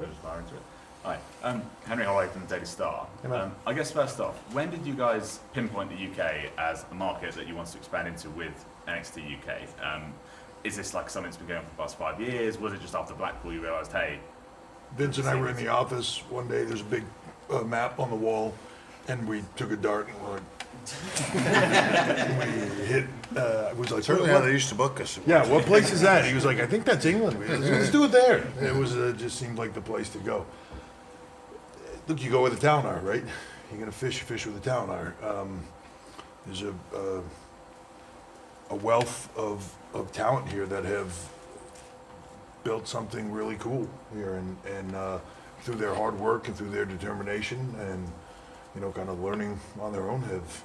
So just fire into it. Hi, Henry Holloway from the Daily Star. Hello. I guess first off, when did you guys pinpoint the UK as a market that you wanted to expand into with NXT UK? Is this like something that's been going on for the past 5 years? Was it just after Blackpool you realised, hey? Vince and I were in the office one day. There's a big map on the wall, and we took a dart and we're like, we hit. It was like Certainly how they used to book us. Yeah, what place is that? He was like, I think that's England. Let's do it there. It was just seemed like the place to go. Look, you go where the town are, right? You're gonna fish, you fish where the town are. There's a wealth of talent here that have built something really cool here, and through their hard work and through their determination and kind of learning on their own, have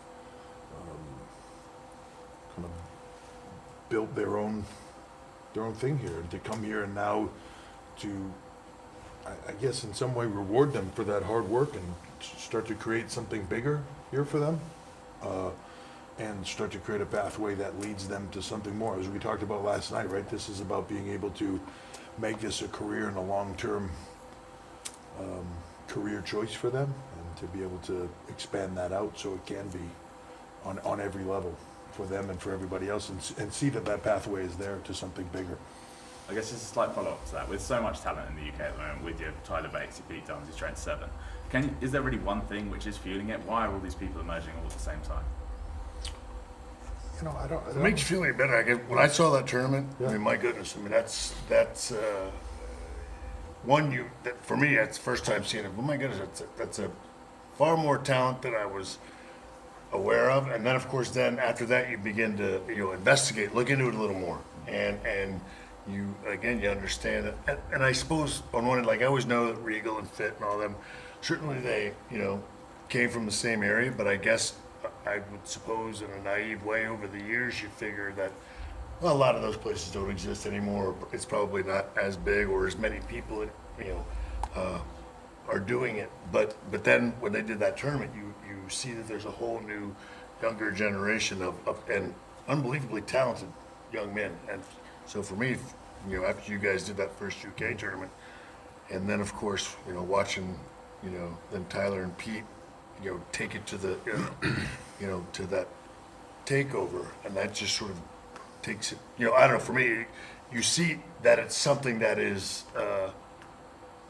kind of built their own thing here. And to come here and now to, I guess in some way, reward them for that hard work and start to create something bigger here for them, and start to create a pathway that leads them to something more. As we talked about last night, right? This is about being able to make this a career and a long-term career choice for them, and to be able to expand that out so it can be on every level for them and for everybody else, and see that pathway is there to something bigger. I guess just a slight follow-up to that. With so much talent in the UK at the moment, with your Tyler Bates, your Pete Dunnes, your Trent Seven, is there really one thing which is fueling it? Why are all these people emerging all at the same time? I don't. It makes you feel any better. When I saw that tournament, Yeah. I mean, my goodness, I mean, that's one that for me, that's the first time seeing it. Oh my goodness, that's a far more talent than I was aware of. And then, of course, after that, you begin to investigate, look into it a little more, and you understand it. And I suppose on one end, like I always know that Regal and Fit and all them, certainly they came from the same area, but I guess I would suppose in a naive way over the years you figure that a lot of those places don't exist anymore. It's probably not as big or as many people are doing it. But then when they did that tournament, you see that there's a whole new younger generation of and unbelievably talented young men. And so for me, after you guys did that first UK tournament, and then of course watching then Tyler and Pete take it to the to that takeover, and that just sort of takes it, I don't know, for me, you see that it's something that is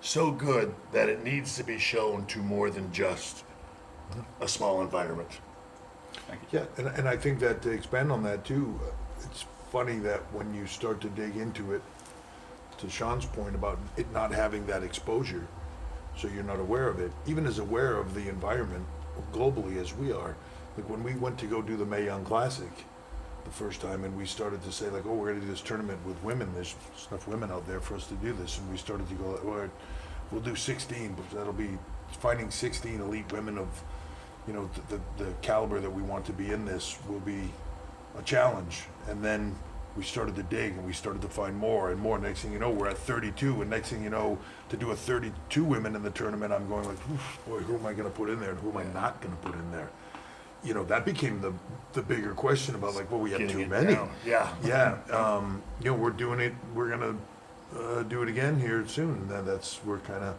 so good that it needs to be shown to more than just a small environment. Thank you. Yeah, and I think that to expand on that too, it's funny that when you start to dig into it, to Shawn's point about it not having that exposure, so you're not aware of it, even as aware of the environment globally as we are. Like when we went to go do the Mae Young Classic the first time, and we started to say like, oh, we're gonna do this tournament with women, there's enough women out there for us to do this, and we started to go, well, we'll do 16, but that'll be finding 16 elite women of the caliber that we want to be in this will be a challenge. And then we started to dig, and we started to find more and more. Next thing you know, we're at 32, and next thing you know, to do a 32 women in the tournament, I'm going like, boy, who am I going to put in there, and who am I not going to put in there? That became the bigger question about like, well, we have too many. Down. Yeah. Yeah. We're doing it. We're going to do it again here soon. And we're kind of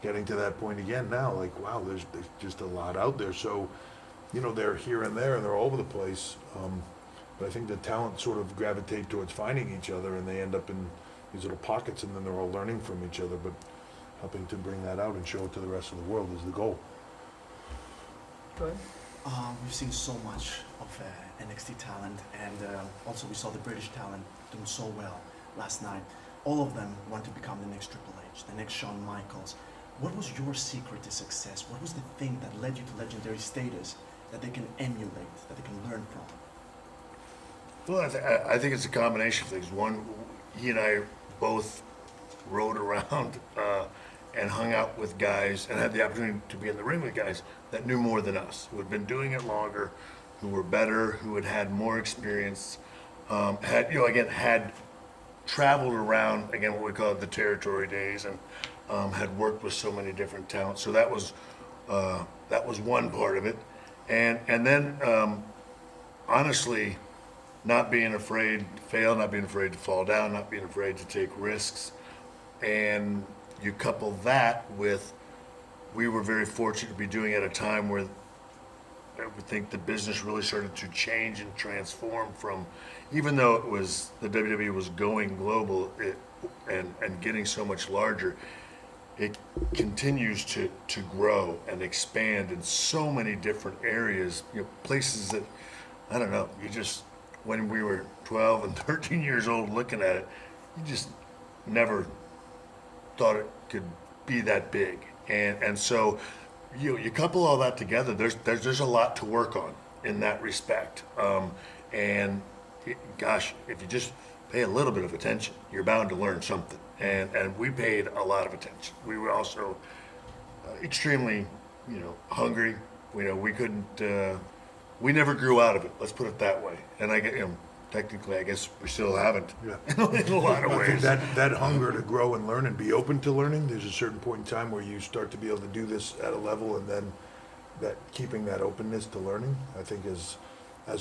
getting to that point again now. Like, wow, there's just a lot out there. So, they're here and there, and they're all over the place. But I think the talent sort of gravitate towards finding each other, and they end up in these little pockets, and then they're all learning from each other. But helping to bring that out and show it to the rest of the world is the goal. Go ahead. We've seen so much of NXT talent, and also we saw the British talent doing so well last night. All of them want to become the next Triple H, the next Shawn Michaels. What was your secret to success? What was the thing that led you to legendary status that they can emulate, that they can learn from? Well, I think it's a combination of things. One, he and I both rode around and hung out with guys and had the opportunity to be in the ring with guys that knew more than us, who had been doing it longer, who were better, who had more experience, had traveled around, again, what we call it the territory days, and had worked with so many different talents. So that was one part of it. And then, honestly, not being afraid to fail, not being afraid to fall down, not being afraid to take risks, and you couple that with, we were very fortunate to be doing it at a time where I would think the business really started to change and transform from, even though it was, the WWE was going global and getting so much larger, it continues to grow and expand in so many different areas, places that, I don't know, you just, when we were 12 and 13 years old looking at it, you just never thought it could be that big. And so you couple all that together, there's a lot to work on in that respect. Gosh, if you just pay a little bit of attention, you're bound to learn something. And we paid a lot of attention. We were also extremely, hungry. We couldn't, we never grew out of it. Let's put it that way. And technically, I guess we still haven't. Yeah. In a lot of I think ways. that hunger to grow and learn and be open to learning, there's a certain point in time where you start to be able to do this at a level, and then that keeping that openness to learning, I think as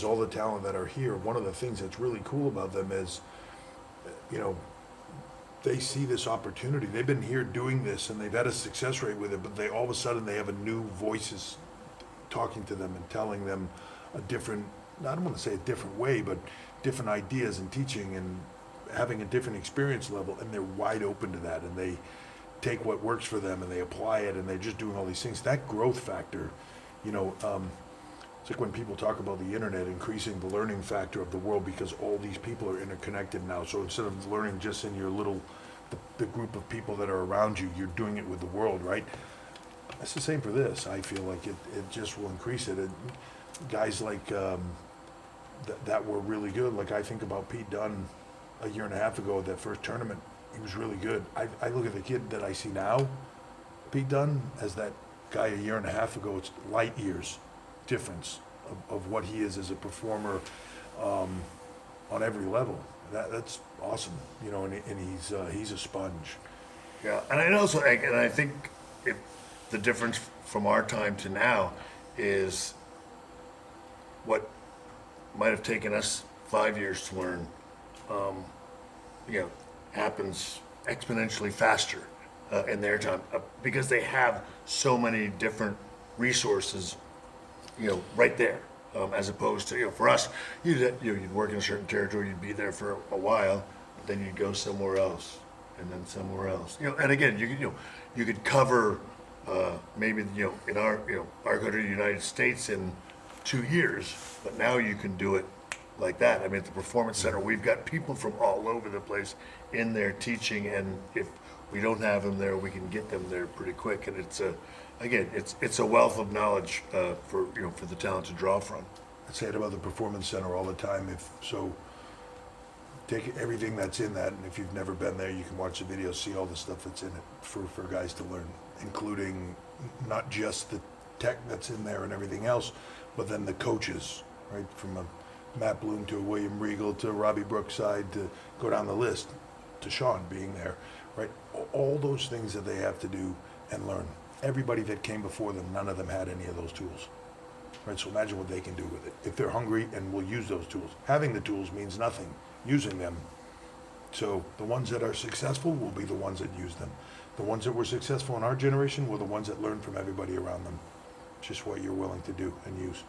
all the talent that are here, one of the things that's really cool about them is, they see this opportunity. They've been here doing this and they've had a success rate with it, but all of a sudden they have a new voices talking to them and telling them a different, I don't want to say a different way, but different ideas and teaching and having a different experience level, and they're wide open to that, and they take what works for them and they apply it, and they're just doing all these things. That growth factor, it's like when people talk about the internet increasing the learning factor of the world because all these people are interconnected now. So instead of learning just in your little, the group of people that are around you, you're doing it with the world, right? That's the same for this. I feel like it just will increase it. Guys like that were really good. Like I think about Pete Dunne a year and a half ago at that first tournament. He was really good. I look at the kid that I see now, Pete Dunne, as that guy a year and a half ago. It's light years difference of what he is as a performer on every level. That's awesome, and he's a sponge. Yeah, and I think the difference from our time to now is what might have taken us 5 years to learn, happens exponentially faster in their time because they have so many different resources, right there. As opposed to, for us, you'd work in a certain territory, you'd be there for a while, but then you'd go somewhere else, and then somewhere else. And again, you could cover maybe in our country, the United States, in 2 years, but now you can do it like that. I mean, at the Performance Center, we've got people from all over the place in there teaching, and if we don't have them there, we can get them there pretty quick, and it's a wealth of knowledge for the talent to draw from. I say it about the Performance Center all the time. Take everything that's in that, and if you've never been there, you can watch the video, see all the stuff that's in it for guys to learn, including not just the tech that's in there and everything else, but then the coaches, right? From a Matt Bloom to a William Regal to Robbie Brookside, to go down the list, to Shawn being there, right? All those things that they have to do and learn. Everybody that came before them, none of them had any of those tools, right? So imagine what they can do with it. If they're hungry and will use those tools. Having the tools means nothing. Using them. So the ones that are successful will be the ones that use them. The ones that were successful in our generation were the ones that learned from everybody around them. It's just what you're willing to do and use.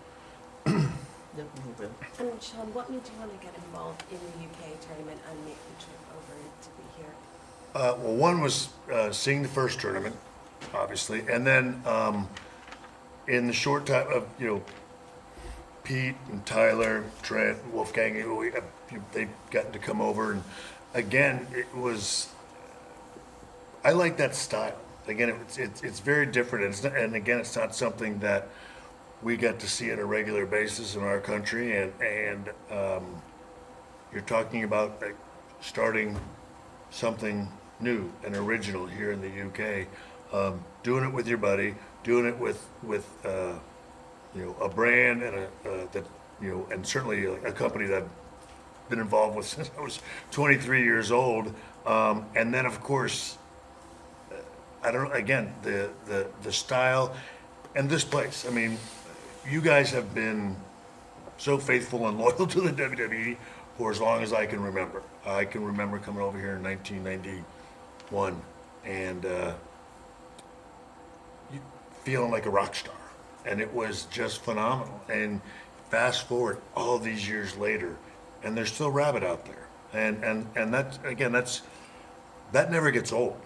Yep, we will. And Shawn, what made you want to get involved in the UK tournament and make the trip over to be here? Well, one was seeing the first tournament, obviously, and then in the short time of Pete and Tyler, Trent, Wolfgang, they've gotten to come over, and again, it was. I like that style. Again, it's very different, and again, it's not something that we get to see on a regular basis in our country, and you're talking about starting something new and original here in the UK, doing it with your buddy, doing it with a brand and and certainly a company that I've been involved with since I was 23 years old, and then of course, the style and this place. I mean, you guys have been so faithful and loyal to the WWE for as long as I can remember. I can remember coming over here in 1991 and feeling like a rock star, and it was just phenomenal. And fast forward all these years later, and there's still Rabbit out there, and that again, that never gets old,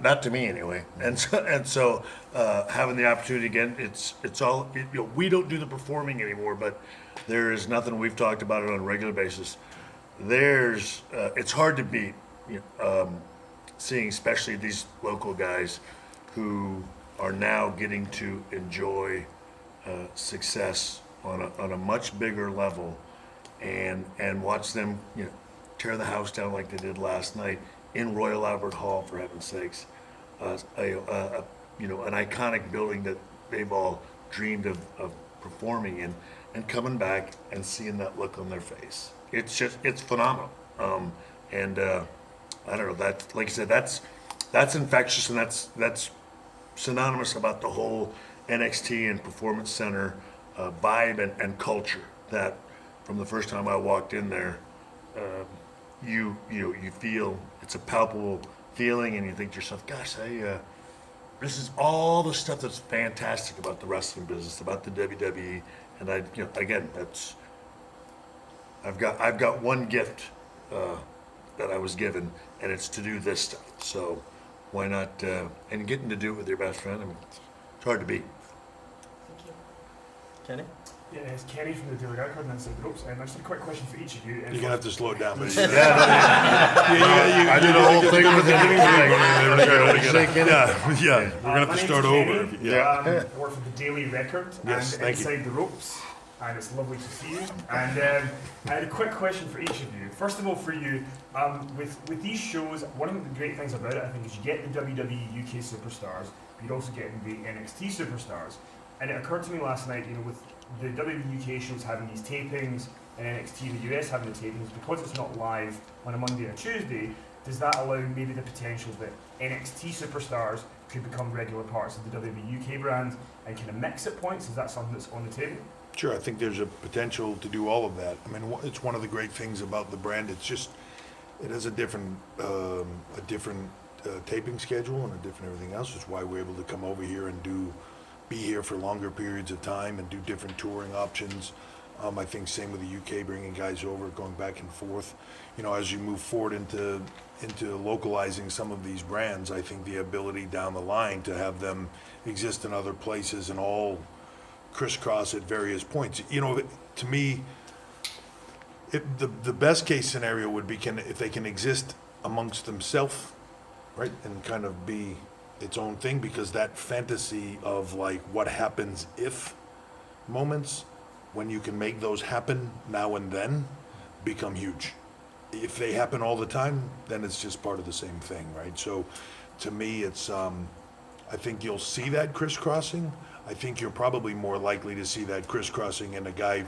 not to me anyway. And so having the opportunity again, it's all we don't do the performing anymore, but there is nothing, we've talked about it on a regular basis. There's it's hard to beat, seeing especially these local guys who are now getting to enjoy success on a much bigger level, and watch them tear the house down like they did last night in Royal Albert Hall, for heaven's sakes. An iconic building that they've all dreamed of performing in, and coming back and seeing that look on their face. It's phenomenal. I don't know, that, like I said, that's infectious, and that's synonymous about the whole NXT and Performance Center vibe and culture, that from the first time I walked in there, you feel it's a palpable feeling, and you think to yourself, gosh, this is all the stuff that's fantastic about the wrestling business, about the WWE. And again, I've got one gift that I was given, and it's to do this stuff. So why not? And getting to do it with your best friend, I mean, it's hard to beat. Thank you. Kenny? Yeah, it's Kenny from the Daily Record and Inside the Ropes. Just a quick question for each of you. You're gonna have to slow it down, but I did a whole thing with the yeah, we're gonna have to start over. I work for the Daily Record Yes, and thank you. Inside the Ropes, and it's lovely to see you. And I had a quick question for each of you. First of all, for you, with these shows, one of the great things about it, I think, is you get the WWE UK superstars, but you're also getting the NXT superstars. And it occurred to me last night, with the WWE UK shows having these tapings and NXT in the US having the tapings, because it's not live on a Monday or Tuesday, does that allow maybe the potential that NXT superstars could become regular parts of the WWE UK brand and kind of mix at points? Is that something that's on the table? Sure, I think there's a potential to do all of that. I mean, it's one of the great things about the brand. It's just, it has a different taping schedule and a different everything else. It's why we're able to come over here and be here for longer periods of time and do different touring options. I think same with the UK, bringing guys over, going back and forth. As you move forward into localizing some of these brands, I think the ability down the line to have them exist in other places and all crisscross at various points. To me, the best case scenario would be if they can exist amongst themselves, right, and kind of be its own thing, because that fantasy of like what happens if moments, when you can make those happen now and then, become huge. If they happen all the time, then it's just part of the same thing, right? So to me, it's I think you'll see that crisscrossing. I think you're probably more likely to see that crisscrossing, and a guy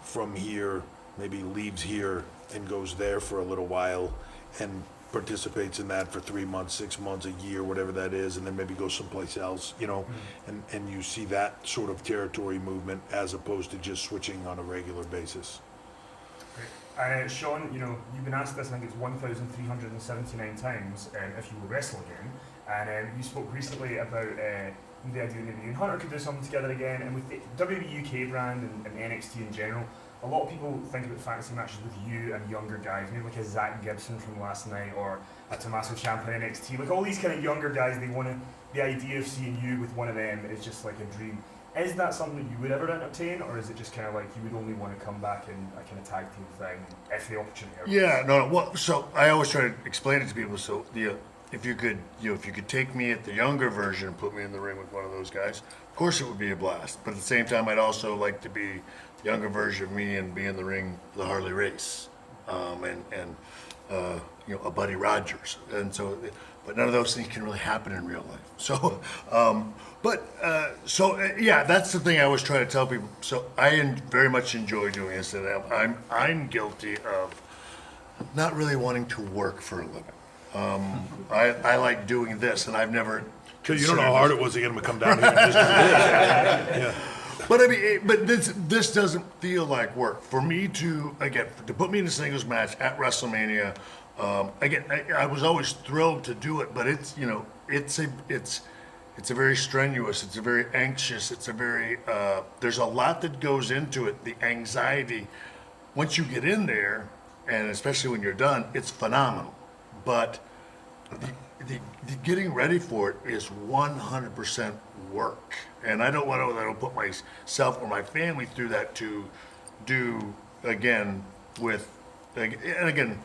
from here maybe leaves here and goes there for a little while and participates in that for 3 months, 6 months, a year, whatever that is, and then maybe goes someplace else, and you see that sort of territory movement as opposed to just switching on a regular basis. Shawn, you've been asked this, I think it's 1,379 times, if you will wrestle again. And you spoke recently about the idea that maybe you and Hunter could do something together again. And with the WWE UK brand and NXT in general, a lot of people think about fantasy matches with you and younger guys, maybe like a Zach Gibson from last night, or a Tommaso Ciampa in NXT. Like all these kind of younger guys, the idea of seeing you with one of them is just like a dream. Is that something that you would ever entertain, or is it just kind of like you would only want to come back in a kind of tag team thing if the opportunity arises? Yeah, no. Well, so I always try to explain it to people. So if you could take me at the younger version and put me in the ring with one of those guys, of course it would be a blast. But at the same time, I'd also like to be the younger version of me and be in the ring with the Harley Race, and a Buddy Rogers, and so. But none of those things can really happen in real life. So, yeah, that's the thing I always try to tell people. So I very much enjoy doing this, and I'm guilty of not really wanting to work for a living. I like doing this, and I've never. Because you don't know how hard it was to get him to come down here and just do this. Yeah. But I mean, this doesn't feel like work for me to put me in a singles match at WrestleMania Again, I was always thrilled to do it, but it's, you know, it's a very strenuous, it's a very anxious, it's a very, there's a lot that goes into it. The anxiety, once you get in there, and especially when you're done, it's phenomenal. But the getting ready for it is 100% work. And I don't put myself or my family through that to do again with, and again,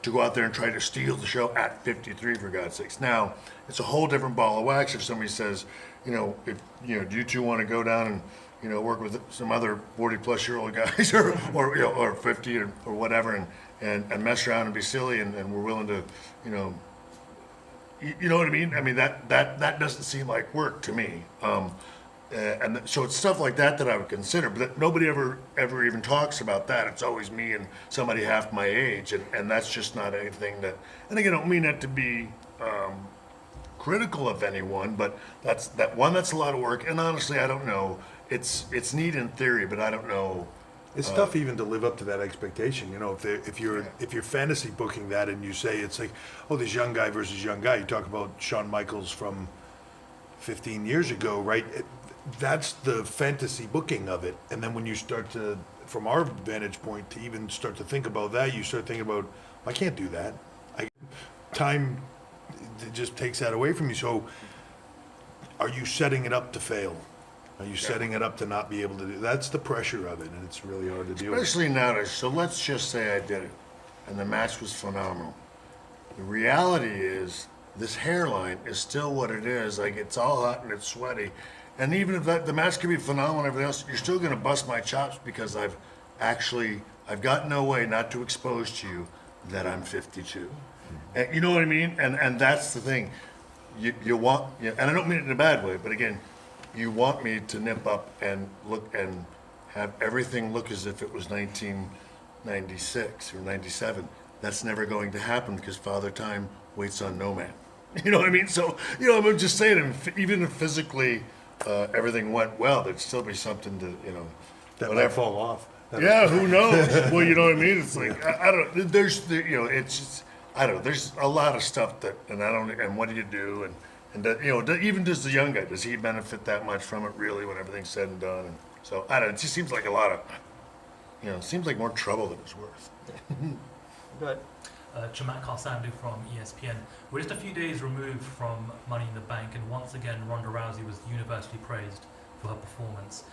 to go out there and try to steal the show at 53, for God's sakes. Now, it's a whole different ball of wax if somebody says, you know, if, you know, do you two want to go down and, you know, work with some other 40-plus-year-old guys or you know, or 50 or whatever and mess around and be silly and we're willing to, you know, you know what I mean? I mean, that doesn't seem like work to me. So it's stuff like that I would consider, but nobody ever even talks about that. It's always me and somebody half my age, and that's just not anything that. And again, I don't mean that to be critical of anyone, but that's a lot of work. And honestly, I don't know. It's neat in theory, but I don't know. It's tough even to live up to that expectation. You know, if you're fantasy booking that and you say it's like, oh, this young guy versus young guy. You talk about Shawn Michaels from 15 years ago, right? That's the fantasy booking of it. And then when you start to, from our vantage point, to even start to think about that, you start thinking about, I can't do that. Time just takes that away from you. So are you setting it up to fail? Are you setting it up to not be able to do? That's the pressure of it, and it's really hard to deal with. Especially nowadays. So let's just say I did it, and the match was phenomenal. The reality is, this hairline is still what it is. Like, it's all hot and it's sweaty. And even if the match could be phenomenal and everything else, you're still going to bust my chops because I've got no way not to expose to you that I'm 52. And you know what I mean? And that's the thing. You want, and I don't mean it in a bad way, but again, you want me to nip up and look and have everything look as if it was 1996 or 97. That's never going to happen because Father Time waits on no man. You know what I mean? So, you know, I'm just saying, even if physically everything went well, there'd still be something to, you know, That might fall off. yeah, who knows? Well, you know what I mean? It's like, I don't know. You know, it's just, I don't know. There's a lot of stuff that, and what do you do? And that, you know, even does the young guy, does he benefit that much from it really when everything's said and done? And so, I don't know. It just seems like a lot of, you know, it seems like more trouble than it's worth. Go ahead. Chamat Kalsandu from ESPN. We're just a few days removed from Money in the Bank, and once again, Ronda Rousey was universally praised for her performance.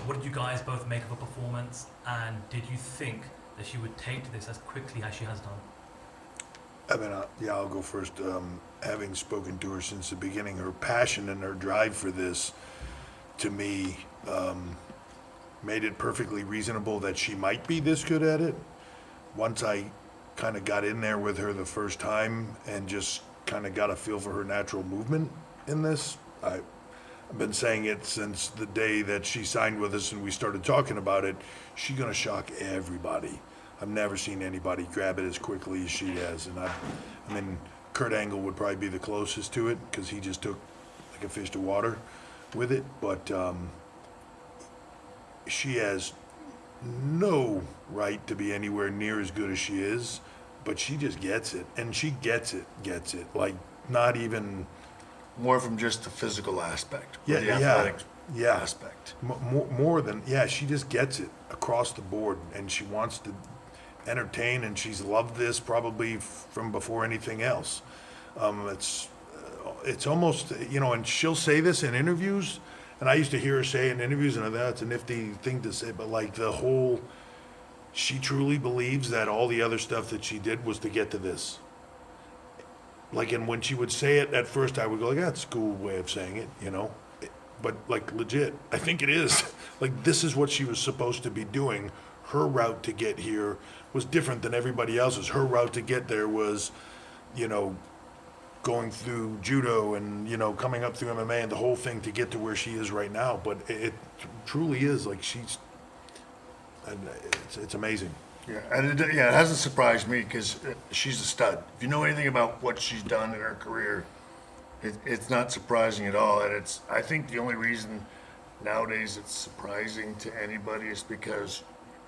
What did you guys both make of her performance, and did you think that she would take to this as quickly as she has done? I mean, yeah, I'll go first. Having spoken to her since the beginning, her passion and her drive for this, to me, made it perfectly reasonable that she might be this good at it. Once I kind of got in there with her the first time and just kind of got a feel for her natural movement in this, I've been saying it since the day that she signed with us and we started talking about it. She's going to shock everybody. I've never seen anybody grab it as quickly as she has. And I mean, Kurt Angle would probably be the closest to it because he just took like a fish to water with it. But she has no right to be anywhere near as good as she is. But she just gets it. And she gets it. Like, not even... More from just the physical aspect. Yeah, the athletic aspect. More than, she just gets it across the board, and she wants to entertain, and she's loved this probably from before anything else. It's almost, you know, and she'll say this in interviews, and I used to hear her say in interviews, and I thought that's a nifty thing to say, but like the whole, she truly believes that all the other stuff that she did was to get to this. Like, and when she would say it at first, I would go, like, that's a cool way of saying it, you know? But, like, legit, I think it is. Like, this is what she was supposed to be doing. Her route to get here was different than everybody else's. Her route to get there was, you know, going through judo and, you know, coming up through MMA and the whole thing to get to where she is right now. But it truly is, like, it's amazing. Yeah, and it hasn't surprised me because she's a stud. If you know anything about what she's done in her career, it's not surprising at all. And I think the only reason nowadays it's surprising to anybody is because,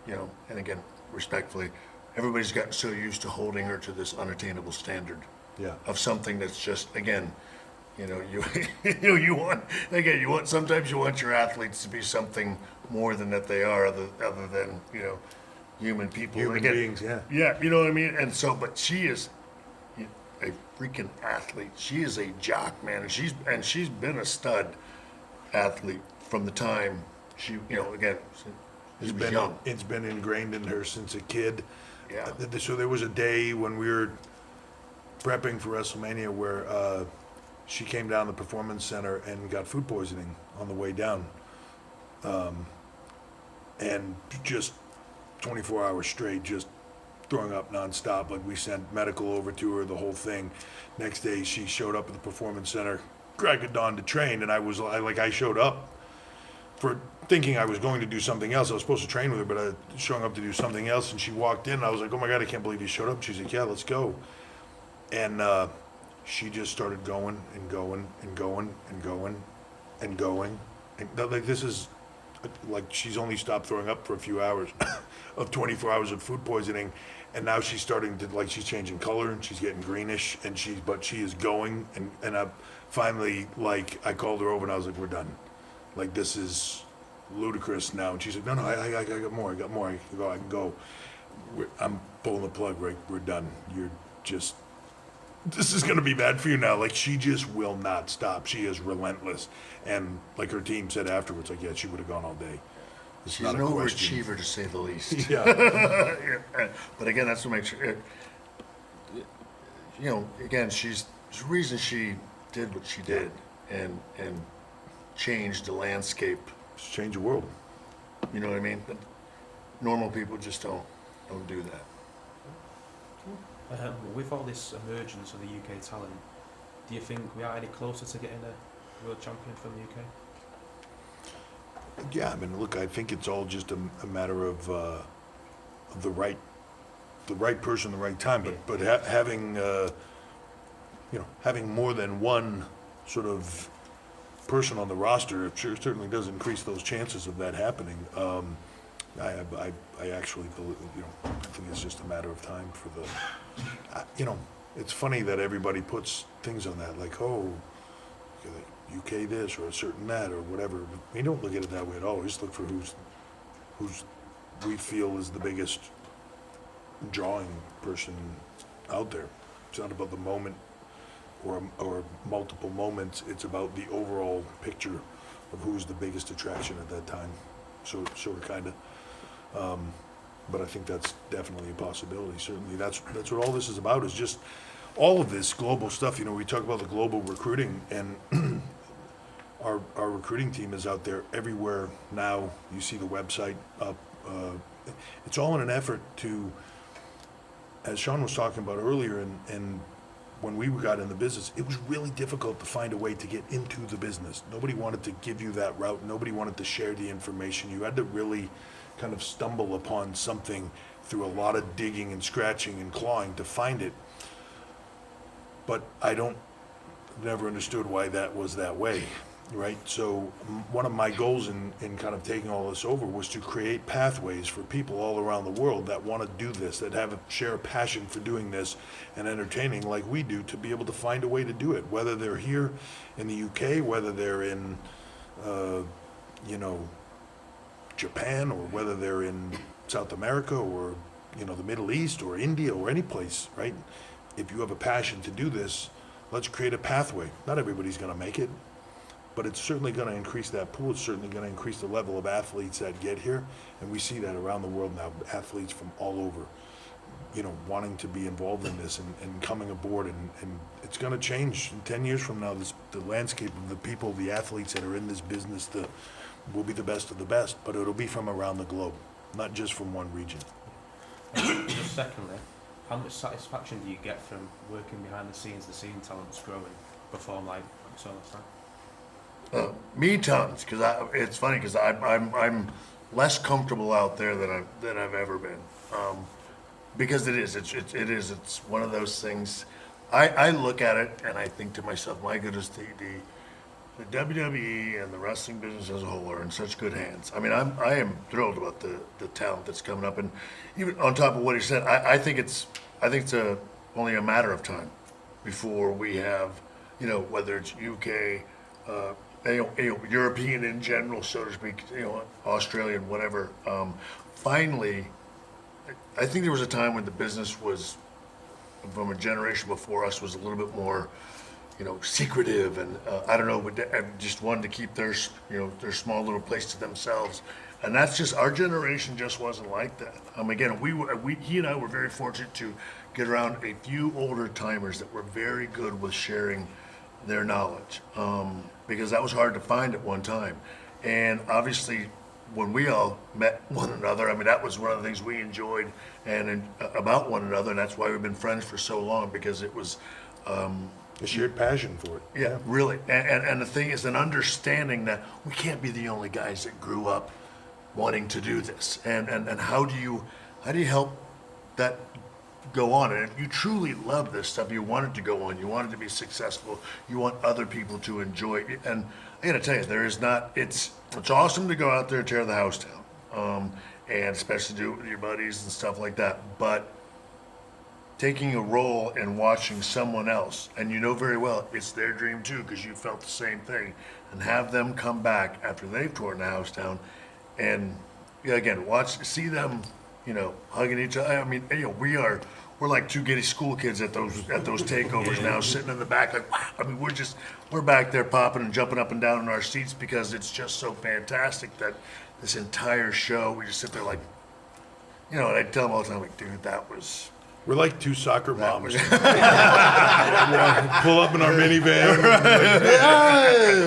you know, and again, respectfully, everybody's gotten so used to holding her to this unattainable standard Yeah. of something that's just, again, you know, you want, sometimes you want your athletes to be something more than that they are, other than, you know, human people. Human Again, beings, yeah. yeah, you know what I mean? And so, but she is a freaking athlete. She is a jock, man. And she's been a stud athlete from the time she, you know, again, she was young. It's been ingrained in her since a kid. Yeah. So there was a day when we were prepping for WrestleMania where she came down to the Performance Center and got food poisoning on the way down. And just 24 hours straight, just throwing up nonstop. Like, we sent medical over to her, the whole thing. Next day, she showed up at the Performance Center, crack of dawn to train, and I showed up for thinking I was going to do something else. I was supposed to train with her, but I was showing up to do something else, and she walked in, and I was like, oh my God, I can't believe you showed up. She's like, yeah, let's go. And she just started going and going and going and going and going. And like, this is, like, she's only stopped throwing up for a few hours of 24 hours of food poisoning, and now she's starting to, like, she's changing color and she's getting greenish, and but she is going, and I finally, like, I called her over and I was like, we're done. Like, this is ludicrous now. And she's like, no, I got more, I can go. I'm pulling the plug, right? We're done. You're just, this is going to be bad for you now. Like, she just will not stop. She is relentless. And like her team said afterwards, like, yeah, she would have gone all day. It's She's not an a question. overachiever, to say the least. Yeah. Yeah. But again, that's what makes her, you know, again, there's a reason she did what she did and changed the landscape. Just change the world. You know what I mean? But normal people just don't do that. With all this emergence of the UK talent, do you think we are any closer to getting a world champion from the UK? Yeah, I mean, look, I think it's all just a matter of the right person, the right time. But having having more than one sort of person on the roster, it certainly does increase those chances of that happening. I actually believe, I think it's just a matter of time for the, it's funny that everybody puts things on that, like, oh, UK this or a certain that or whatever. We don't look at it that way at all. We just look for who's we feel is the biggest drawing person out there. It's not about the moment or multiple moments. It's about the overall picture of who's the biggest attraction at that time. So sort of kind of. But I think that's definitely a possibility. Certainly, that's what all this is about. Is just all of this global stuff. We talk about the global recruiting, and our recruiting team is out there everywhere now. You see the website up. It's all in an effort to, as Shawn was talking about earlier, and when we got in the business, it was really difficult to find a way to get into the business. Nobody wanted to give you that route. Nobody wanted to share the information. You had to really kind of stumble upon something through a lot of digging and scratching and clawing to find it. But never understood why that was that way, right? So one of my goals in kind of taking all this over was to create pathways for people all around the world that want to do this, that share a passion for doing this and entertaining like we do, to be able to find a way to do it, whether they're here in the UK, whether they're in, Japan, or whether they're in South America, or, the Middle East, or India, or any place, right? If you have a passion to do this, let's create a pathway. Not everybody's going to make it, but it's certainly going to increase that pool. It's certainly going to increase the level of athletes that get here, and we see that around the world now, athletes from all over, wanting to be involved in this and coming aboard, and it's going to change. In 10 years from now, the landscape of the people, the athletes that are in this business, will be the best of the best, but it'll be from around the globe, not just from one region. Just secondly, how much satisfaction do you get from working behind the scenes, the seeing talents grow and perform like so last time? Me tons, because it's funny because I'm less comfortable out there than I've ever been, because it's one of those things. I look at it and I think to myself, my goodness, the WWE and the wrestling business as a whole are in such good hands. I mean, I am thrilled about the talent that's coming up, and even on top of what he said, I think it's only a matter of time before we have, whether it's UK, European in general, so to speak, Australian, whatever. Finally, I think there was a time when the business was, from a generation before us, was a little bit more, secretive, and I don't know, but just wanted to keep their their small little place to themselves, and that's just our generation just wasn't like that. Again, he and I were very fortunate to get around a few older timers that were very good with sharing their knowledge, because that was hard to find at one time, and obviously when we all met one another, that was one of the things we enjoyed and about one another, and that's why we've been friends for so long, because it was. A shared passion for it. Yeah, really. And the thing is, an understanding that we can't be the only guys that grew up wanting to do this. And how do you help that go on? And if you truly love this stuff, you want it to go on, you want it to be successful, you want other people to enjoy it. And I gotta tell you, it's awesome to go out there and tear the house down. And especially do it with your buddies and stuff like that. But taking a role and watching someone else, and you know very well it's their dream too, because you felt the same thing, and have them come back after they've torn the house down, and again, see them, hugging each other. We're like two giddy school kids at those takeovers now, sitting in the back like, wow. We're back there popping and jumping up and down in our seats, because it's just so fantastic that this entire show, we just sit there like, and I tell them all the time, like, dude, that was. We're like two soccer moms. Pull up in our minivan,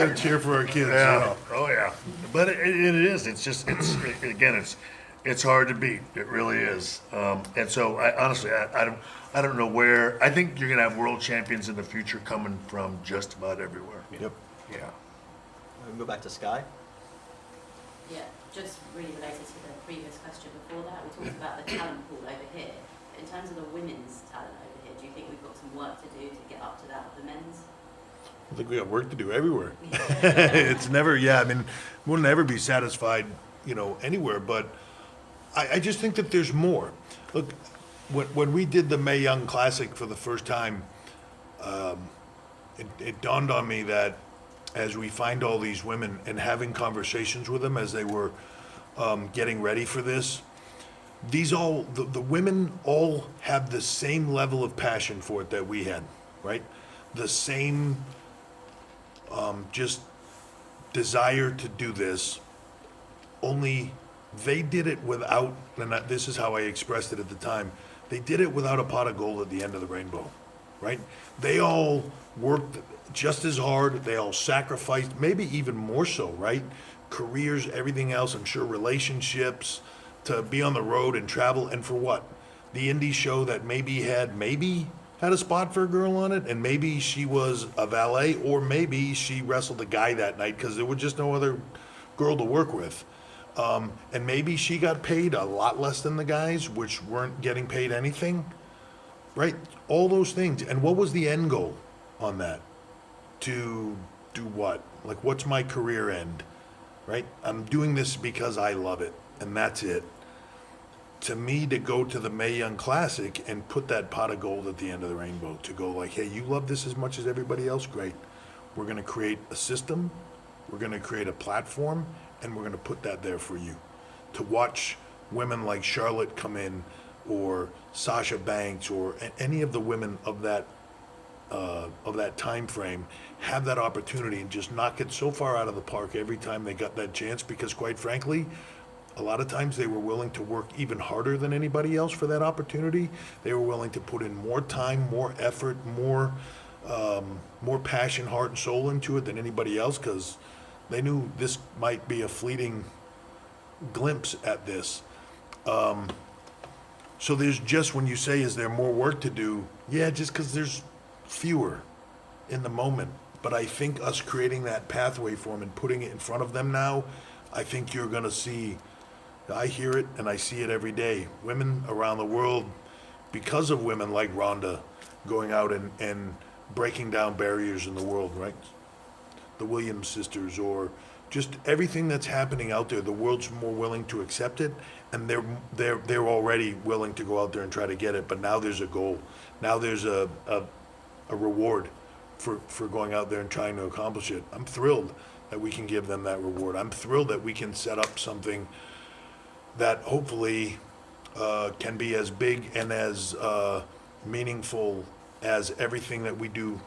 and cheer for our kids. Yeah. Oh yeah. But it is. It's just. It's hard to beat. It really is. And so I don't know where. I think you're gonna have world champions in the future coming from just about everywhere. Yep. Yeah. We can go back to Sky. Yeah, just really related to the previous question before that. We talked about the talent pool over here. In terms of the women's talent over here, do you think we've got some work to do to get up to that of the men's? I think we got work to do everywhere. It's never, we'll never be satisfied, anywhere. But I just think that there's more. Look, when we did the Mae Young Classic for the first time, it dawned on me that as we find all these women and having conversations with them as they were getting ready for this, the women all have the same level of passion for it that we had, right? The same just desire to do this, only they did it without, and this is how I expressed it at the time, they did it without a pot of gold at the end of the rainbow, right? They all worked just as hard, they all sacrificed, maybe even more so, right? Careers, everything else, I'm sure relationships, to be on the road and travel, and for what? The indie show that maybe had a spot for a girl on it, and maybe she was a valet, or maybe she wrestled a guy that night because there was just no other girl to work with. And maybe she got paid a lot less than the guys, which weren't getting paid anything, right? All those things. And what was the end goal on that? To do what? Like, what's my career end, right? I'm doing this because I love it, and that's it. To me, to go to the Mae Young Classic and put that pot of gold at the end of the rainbow, to go like, hey, you love this as much as everybody else, great. We're going to create a system, we're going to create a platform, and we're going to put that there for you. To watch women like Charlotte come in, or Sasha Banks, or any of the women of that time frame have that opportunity and just knock it so far out of the park every time they got that chance, because quite frankly, a lot of times they were willing to work even harder than anybody else for that opportunity. They were willing to put in more time, more effort, more passion, heart, and soul into it than anybody else, because they knew this might be a fleeting glimpse at this. So there's just, when you say, is there more work to do? Yeah, just because there's fewer in the moment. But I think us creating that pathway for them and putting it in front of them now, I think you're going to see, I hear it and I see it every day. Women around the world, because of women like Rhonda going out and breaking down barriers in the world, right? the Williams sisters, or just everything that's happening out there. The world's more willing to accept it, and they're already willing to go out there and try to get it. But now there's a goal. Now there's a reward for going out there and trying to accomplish it. I'm thrilled that we can give them that reward. I'm thrilled that we can set up something that hopefully can be as big and as meaningful as everything that we do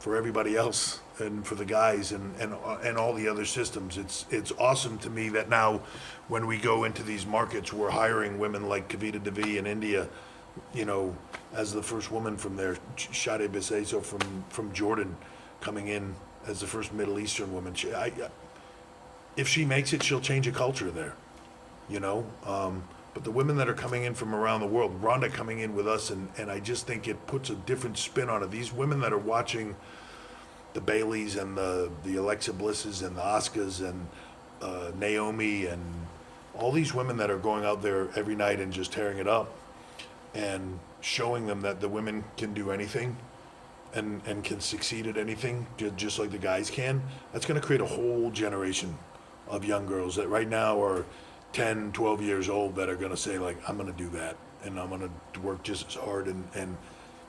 for everybody else and for the guys and all the other systems. It's awesome to me that now when we go into these markets, we're hiring women like Kavita Devi in India, you know, as the first woman from there, Shade Beseso from Jordan coming in as the first Middle Eastern woman. If she makes it, she'll change a culture there, you know. But the women that are coming in from around the world, Rhonda coming in with us, and I just think it puts a different spin on it. These women that are watching the Baileys and the Alexa Blisses and the Asukas and Naomi and all these women that are going out there every night and just tearing it up and showing them that the women can do anything and can succeed at anything just like the guys can. That's going to create a whole generation of young girls that right now are 10, 12 years old that are going to say, like, I'm going to do that, and I'm going to work just as hard, and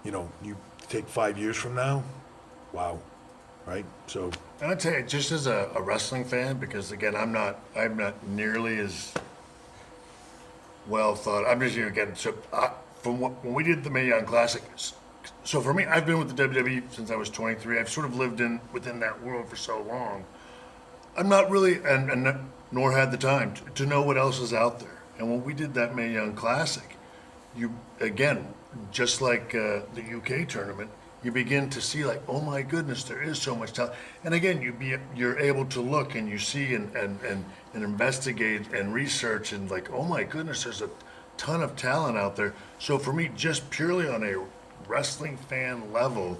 you know, you take 5 years from now, wow, right? So, and I'd say, just as a wrestling fan, because again, I'm not nearly as well thought. I'm just, again, so from when we did the Mae Young Classic, so for me, I've been with the WWE since I was 23. I've sort of lived within that world for so long. I'm not really, nor had the time to know what else is out there. And when we did that Mae Young Classic, you, again, just like the UK tournament, you begin to see, like, oh my goodness, there is so much talent. And again, you're able to look and you see and investigate and research and, like, oh my goodness, there's a ton of talent out there. So for me, just purely on a wrestling fan level,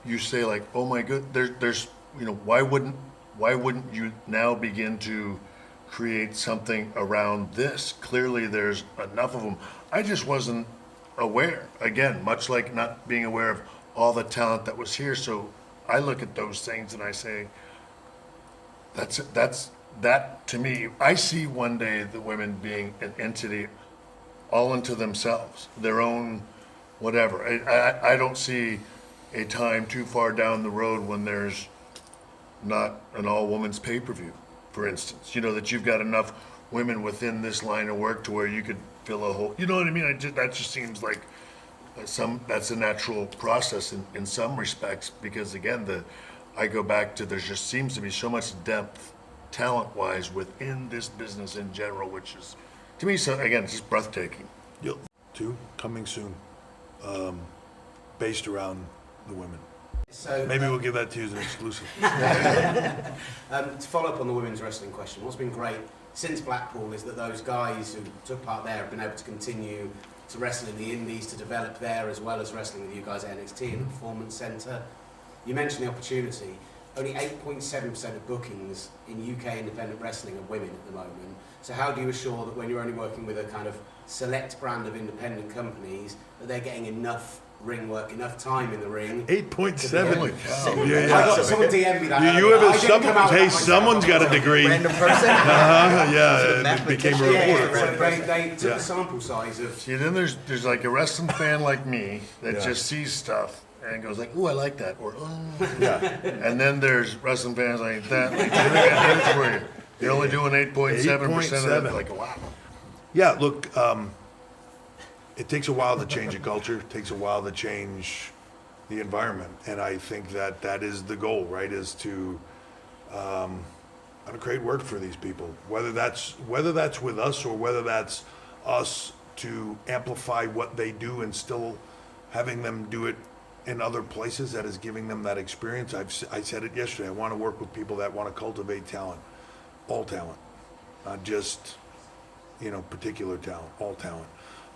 you say, like, oh my good, there's, you know, why wouldn't you now begin to create something around this? Clearly there's enough of them. I just wasn't aware, again, much like not being aware of all the talent that was here. So I look at those things and I say, that to me, I see one day the women being an entity all into themselves, their own whatever. I don't see a time too far down the road when there's not an all-women's pay-per-view, for instance. You know, that you've got enough women within this line of work to where you could fill a whole, you know what I mean? That just seems like that's a natural process in some respects, because again, I go back to, there just seems to be so much depth, talent-wise, within this business in general, which is, to me, so again, it's just breathtaking. Two coming soon, based around the women. So maybe we'll give that to you as an exclusive. To follow up on the women's wrestling question, what's been great since Blackpool is that those guys who took part there have been able to continue to wrestle in the indies, to develop there, as well as wrestling with you guys at NXT in the Performance Centre. You mentioned the opportunity. Only 8.7% of bookings in UK independent wrestling are women at the moment. So how do you assure that when you're only working with a kind of select brand of independent companies, that they're getting enough ring work, enough time in the ring? 8.7. Yeah. I got someone DM me that. You have someone's got a degree. Random person. Yeah, it became a report. They took the sample size of. See, then there's like a wrestling fan like me that just sees stuff and goes like, "Ooh, I like that," or "Oh." Yeah. And then there's wrestling fans like that. Like, you're only doing 8.7% of it. Like, wow. Yeah, look, it takes a while to change a culture. It takes a while to change the environment, and I think that is the goal, right? Is to create work for these people, whether that's with us or whether that's us to amplify what they do and still having them do it in other places. That is giving them that experience. I said it yesterday. I want to work with people that want to cultivate talent, all talent, not just particular talent, all talent.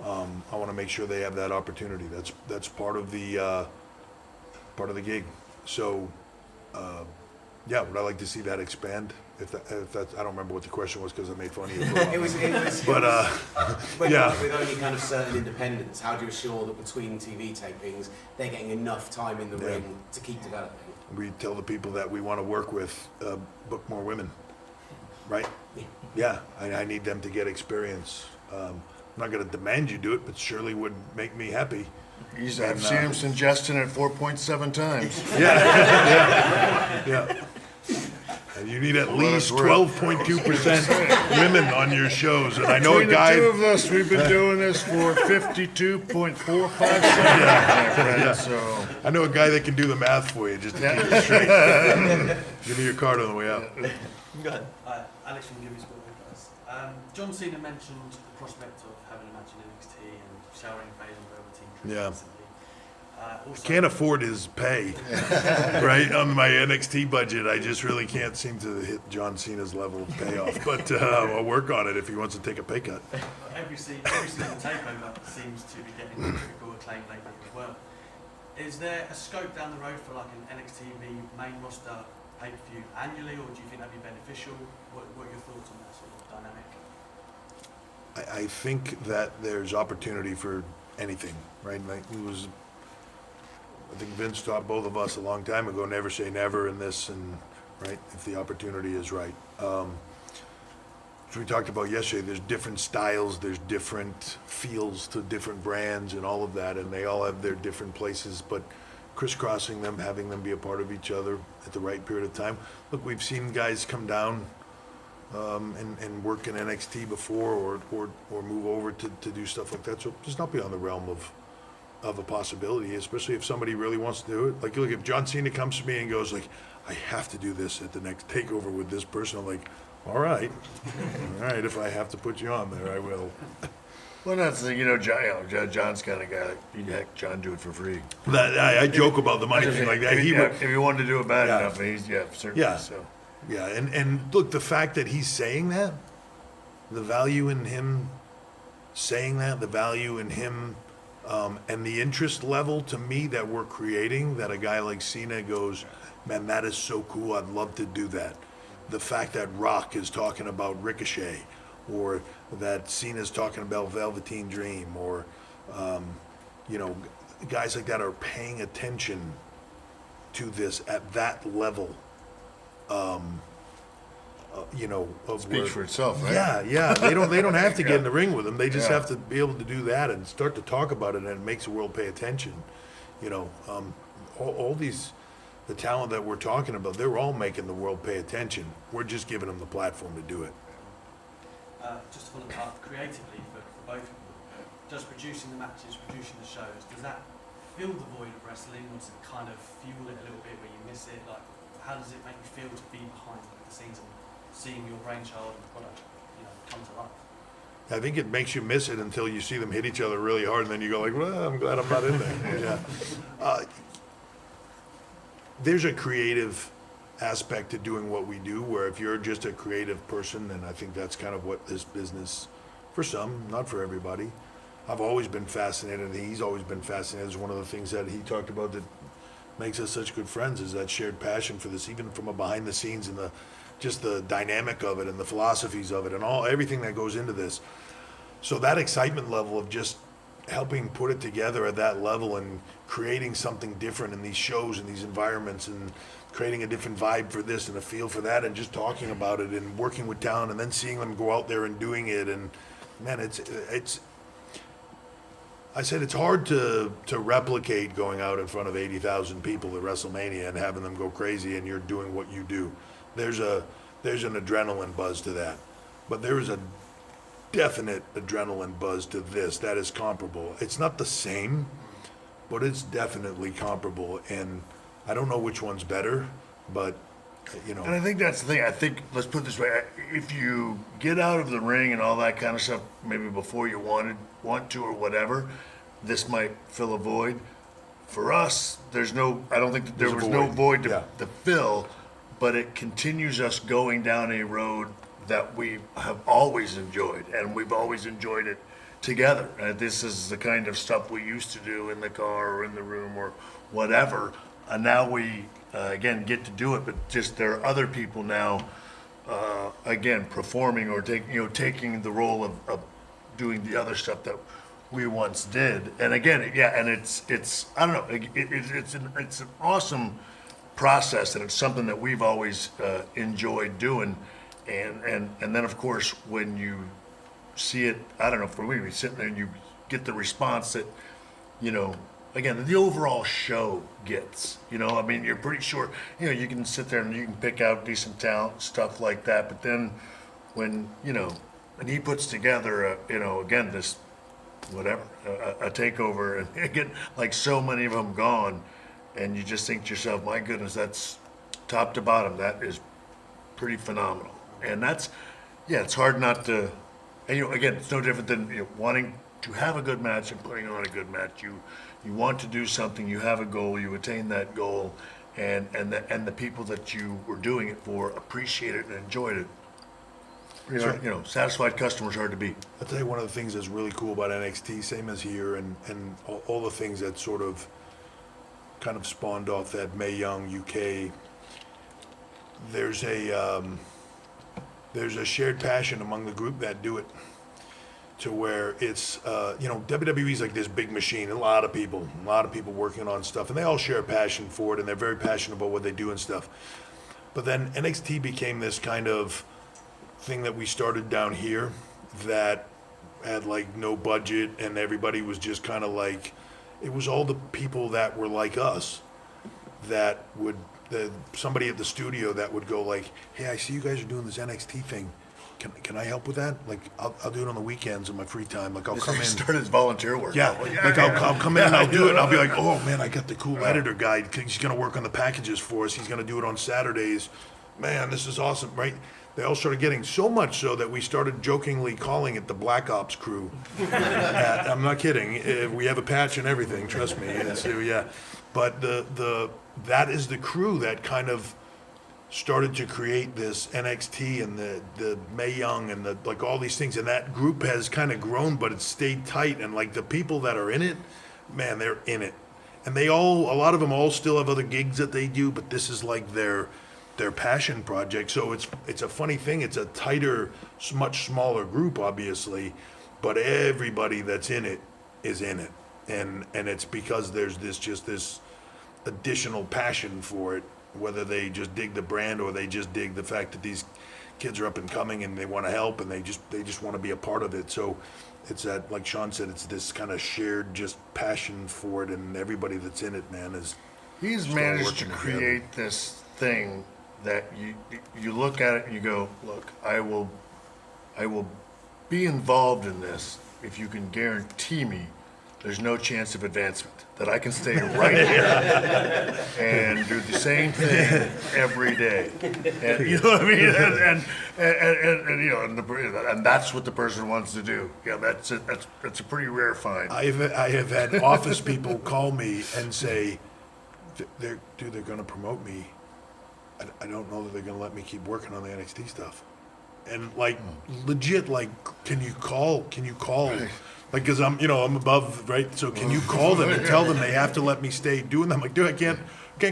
I want to make sure they have that opportunity. That's part of the gig. So, would I like to see that expand? If that, I don't remember what the question was because I made fun of you. It was. But yeah. With only kind of certain independents, how do you assure that between TV tapings they're getting enough time in the ring to keep developing? we tell the people that we want to work with, book more women, right? Yeah, I need them to get experience. I'm not going to demand you do it, but surely would make me happy. I've seen him suggesting it 4.7 times. Yeah. And you need at least 12.2% women on your shows. And I know a guy. Between the two of us, we've been doing this for 52.45 seconds. So I know a guy that can do the math for you, just to keep it straight. Give me your card on the way out. Go ahead. Alex from Give Me Sport, guys. John Cena mentioned the prospect of having a match in NXT and showering phase on Velveteen Dream Yeah. recently. Also, Can't afford his pay, right? On my NXT budget, I just really can't seem to hit John Cena's level of payoff. But I'll work on it if he wants to take a pay cut. every single takeover seems to be getting critical acclaim lately as well. Is there a scope down the road for like an NXT main roster pay-per-view annually, or do you think that'd be beneficial? What are your thoughts on that sort of dynamic? I think that there's opportunity for anything, right? Like I think Vince taught both of us a long time ago, never say never in this, and right, if the opportunity is right. As we talked about yesterday, there's different styles, there's different feels to different brands and all of that, and they all have their different places, but crisscrossing them, having them be a part of each other at the right period of time. Look, we've seen guys come down and work in NXT before or move over to do stuff like that, so it's not beyond the realm of a possibility, especially if somebody really wants to do it. Like, look, if John Cena comes to me and goes like, I have to do this at the next takeover with this person, I'm like, all right, if I have to put you on there, I will. well, that's the John's kind of guy. Heck, John do it for free. That I joke about the money thing like that. If he wanted to do it bad enough, he's certainly. Yeah. So. Yeah, and look, the fact that he's saying that, the value in him saying that, the value in him. And the interest level to me that we're creating, that a guy like Cena goes, man, that is so cool, I'd love to do that. The fact that Rock is talking about Ricochet, or that Cena's talking about Velveteen Dream, or, guys like that are paying attention to this at that level. Speaks for itself, right? Yeah. They don't have to get in the ring with them. They just have to be able to do that and start to talk about it, and it makes the world pay attention. All these, the talent that we're talking about, they're all making the world pay attention. We're just giving them the platform to do it. Just to follow up creatively for both of you, just producing the matches, producing the shows, does that fill the void of wrestling, or does it kind of fuel it a little bit where you miss it? Like, how does it make you feel to be behind the scenes and seeing your brainchild and product, come to life? I think it makes you miss it until you see them hit each other really hard, and then you go like, well, I'm glad I'm not in there. Yeah. There's a creative aspect to doing what we do, where if you're just a creative person, and I think that's kind of what this business, for some, not for everybody. I've always been fascinated, and he's always been fascinated. It's one of the things that he talked about that makes us such good friends, is that shared passion for this, even from a behind the scenes, and just the dynamic of it and the philosophies of it and everything that goes into this. So that excitement level of just helping put it together at that level and creating something different in these shows and these environments, and creating a different vibe for this and a feel for that, and just talking about it and working with talent, and then seeing them go out there and doing it. And man, I said it's hard to replicate going out in front of 80,000 people at WrestleMania and having them go crazy, and you're doing what you do. There's an adrenaline buzz to that, but there is a definite adrenaline buzz to this that is comparable. It's not the same, but it's definitely comparable, and I don't know which one's better, but And I think that's the thing. I think, let's put it this way, if you get out of the ring and all that kind of stuff, maybe before you want to or whatever, this might fill a void. For us, I don't think that there was no void to fill, but it continues us going down a road that we have always enjoyed, and we've always enjoyed it together. This is the kind of stuff we used to do in the car or in the room or whatever, and now we again get to do it, but just there are other people now again performing or taking the role of doing the other stuff that we once did. And again, and it's I don't know, it's an awesome process, and it's something that we've always enjoyed doing. And then, of course, when you see it, I don't know, for me, sitting there and you get the response that, you know, again, the overall show gets, you know, I mean, you're pretty sure, you know, you can sit there and you can pick out decent talent, stuff like that, but then when, you know, and he puts together, you know, again, this, whatever, a takeover, and again, like so many of them gone, and you just think to yourself, my goodness, that's top to bottom, that is pretty phenomenal. And that's, yeah, it's hard not to, and, you know, again, it's no different than, you know, wanting to have a good match and putting on a good match. You want to do something, you have a goal, you attain that goal, and the people that you were doing it for appreciate it and enjoyed it. You know, satisfied customers hard to beat. I'll tell you one of the things that's really cool about NXT, same as here, and all the things that sort of kind of spawned off that Mae Young UK. There's a shared passion among the group that do it, to where it's, you know, WWE's like this big machine, a lot of people working on stuff, and they all share a passion for it, and they're very passionate about what they do and stuff. But then NXT became this kind of thing that we started down here that had like no budget, and everybody was just kind of like, it was all the people that were like us that would, somebody at the studio that would go like, hey, I see you guys are doing this NXT thing. Can I help with that? Like, I'll do it on the weekends in my free time. Like, I'll come in. Start as volunteer work. Yeah, like I'll come in and I'll do it. And I'll be like, oh man, I got the cool editor guy. He's gonna work on the packages for us. He's gonna do it on Saturdays. Man, this is awesome, right? They all started getting so much so that we started jokingly calling it the Black Ops crew. I'm not kidding. We have a patch and everything. Trust me. Yeah, but that is the crew that kind of started to create this NXT and the Mae Young and the, like, all these things, and that group has kind of grown, but it's stayed tight, and like the people that are in it, man, they're in it, and a lot of them all still have other gigs that they do, but this is like their passion project. So it's a funny thing. It's a tighter, much smaller group, obviously, but everybody that's in it is in it, and it's because there's this additional passion for it, whether they just dig the brand or they just dig the fact that these kids are up and coming and they want to help and they just want to be a part of it. So it's that, like Shawn said, it's this kind of shared just passion for it, and everybody that's in it, man, is. He's managed to create this thing that you look at it and you go, look, I will be involved in this if you can guarantee me there's no chance of advancement, that I can stay right here and do the same thing every day. And, you know what I mean? And you know, and that's what the person wants to do. Yeah, that's a pretty rare find. I have had office people call me and say, they're going to promote me. I don't know that they're going to let me keep working on the NXT stuff. And like, legit, like, can you call? Like, because I'm above, right? So can you call them and tell them they have to let me stay doing them? Like, dude, I can't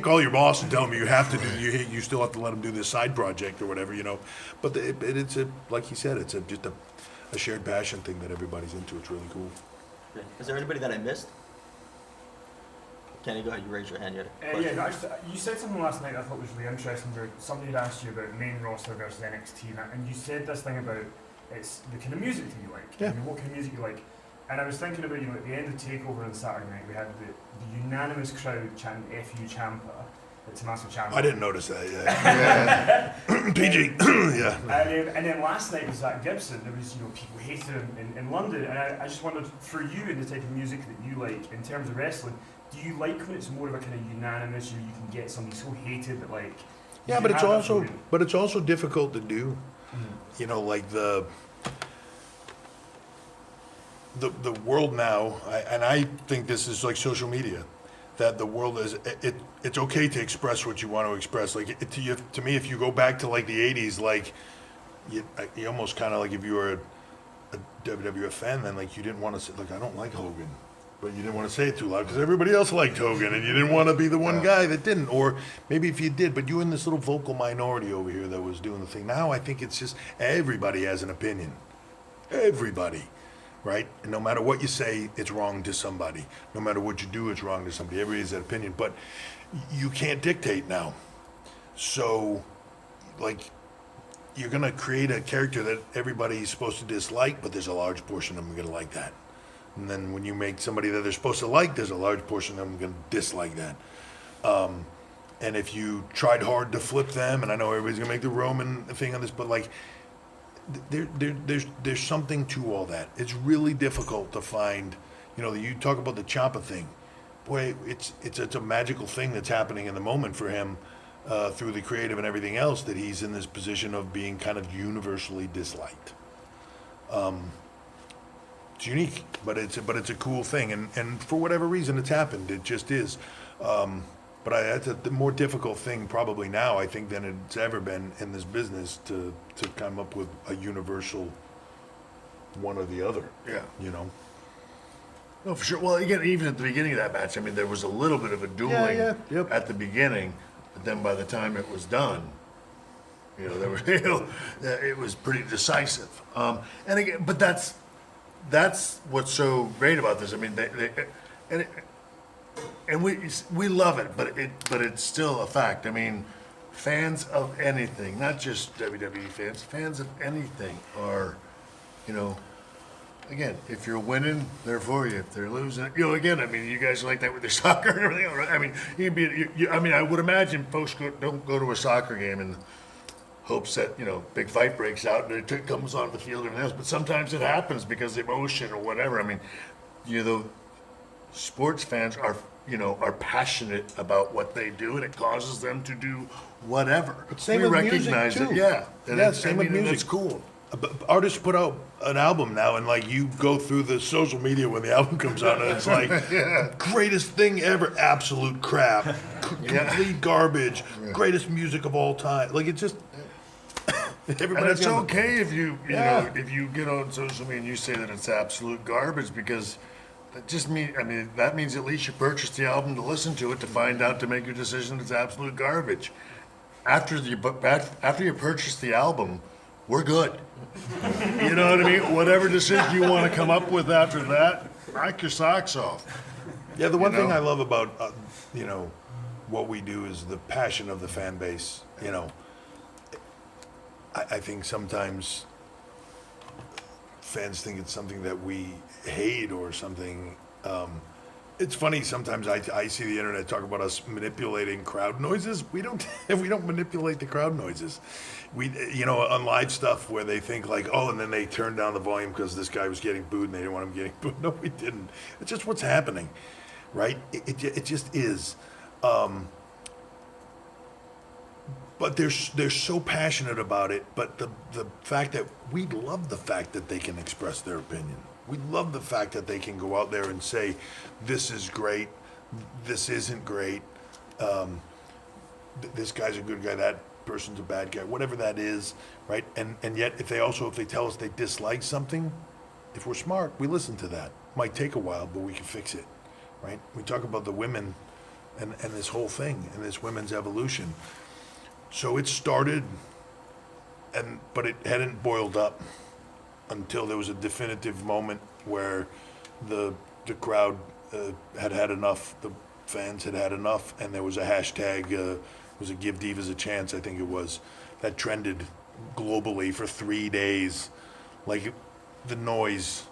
call your boss and tell him you have to do, you still have to let him do this side project or whatever, you know. But it's like he said, it's just a shared passion thing that everybody's into. It's really cool. Is there anybody that I missed? Kenny, go ahead. You raised your hand. You said something last night I thought was really interesting. Where somebody had asked you about main roster versus NXT, and you said this thing about it's the kind of music that you like. Yeah. I mean, what kind of music you like? And I was thinking about, at the end of Takeover on Saturday night, we had the unanimous crowd chant "F.U. Ciampa" at Tommaso Ciampa. I didn't notice that. Yeah. PG. Yeah. And then last night was at Gibson. There was people hated him in London, and I just wondered, for you and the type of music that you like in terms of wrestling, do you like when it's more of a kind of unanimous, you can get somebody so hated that like? Yeah, but it's also difficult to do. Mm-hmm. Like the world now, and I think this is like social media, that the world is it's okay to express what you want to express. Like to me, if you go back to like the '80s, like you almost kind of like, if you were a WWF fan, then like you didn't want to say, like, I don't like Hogan, but you didn't want to say it too loud because everybody else liked Hogan, and you didn't want to be the one guy that didn't. Or maybe if you did, but you were in this little vocal minority over here that was doing the thing. Now I think it's just everybody has an opinion. Everybody. Right? And no matter what you say, it's wrong to somebody. No matter what you do, it's wrong to somebody. Everybody has that opinion. But you can't dictate now. So, like, you're going to create a character that everybody's supposed to dislike, but there's a large portion of them going to like that. And then when you make somebody that they're supposed to like, there's a large portion of them going to dislike that. And if you tried hard to flip them, and I know everybody's going to make the Roman thing on this, but like, there's something to all that. It's really difficult to find, you talk about the Ciampa thing. Boy, it's a magical thing that's happening in the moment for him. Through the creative and everything else, that he's in this position of being kind of universally disliked. It's unique, but it's a cool thing, and for whatever reason it's happened. It just is. But that's the more difficult thing probably now, I think, than it's ever been in this business to come up with a universal one or the other. Yeah. No, for sure. Well, again, even at the beginning of that match, I mean, there was a little bit of a dueling at the beginning. But then by the time it was done, there was, it was pretty decisive. And again, but that's what's so great about this. I mean, we love it, but it's still a fact. I mean, fans of anything, not just WWE fans of anything are, again, if you're winning, they're for you. If they're losing, again, I mean, you guys are like that with your soccer and everything. Right? I mean, I would imagine folks don't go to a soccer game in hopes that, big fight breaks out and it comes on the field and everything else. But sometimes it happens because of emotion or whatever. I mean, sports fans are passionate about what they do, and it causes them to do whatever. But same we with recognize music, too. it, yeah. Same with music. That's cool. Artists put out an album now, and like you go through the social media when the album comes out, and it's like greatest thing ever, absolute crap, complete garbage, greatest music of all time. Like it's just and it's okay if you if you get on social media and you say that it's absolute garbage, because that means at least you purchased the album to listen to it, to find out, to make your decision it's absolute garbage. After you purchase the album, we're good. You know what I mean? Whatever decision you want to come up with after that, knock your socks off. Yeah, the one thing I love about what we do is the passion of the fan base. I think sometimes fans think it's something that we hate or something. It's funny, sometimes I see the internet talk about us manipulating crowd noises. We don't manipulate the crowd noises. We on live stuff where they think like, oh, and then they turn down the volume because this guy was getting booed and they didn't want him getting booed. No, we didn't. It's just what's happening, right? It just is. But they're so passionate about it. But the fact that we love the fact that they can express their opinion. We love the fact that they can go out there and say, this is great, this isn't great, this guy's a good guy, that person's a bad guy, whatever that is, right? And yet, if they tell us they dislike something, if we're smart, we listen to that. Might take a while, but we can fix it, right? We talk about the women and this whole thing, and this women's evolution. So it started, but it hadn't boiled up until there was a definitive moment where the crowd had enough, the fans had enough, and there was a hashtag, was it Give Divas a Chance, I think it was, that trended globally for 3 days, like the noise,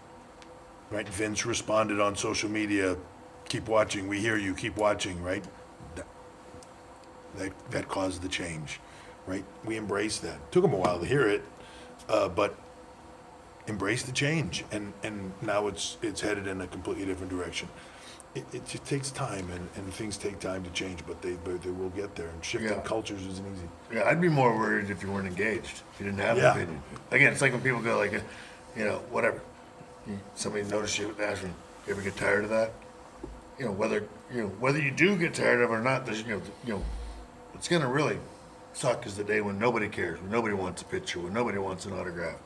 right? Vince responded on social media, keep watching, we hear you, keep watching, right? That caused the change, right? We embraced that. Took them a while to hear it, but embrace the change, and now it's headed in a completely different direction. It just takes time, and things take time to change, but they will get there. And shifting cultures isn't easy. Yeah, I'd be more worried if you weren't engaged, if you didn't have an opinion. Again, it's like when people go like, whatever. Somebody noticed you with Ashman. You ever get tired of that? Whether you do get tired of it or not, there's what's gonna really suck is the day when nobody cares, when nobody wants a picture, when nobody wants an autograph.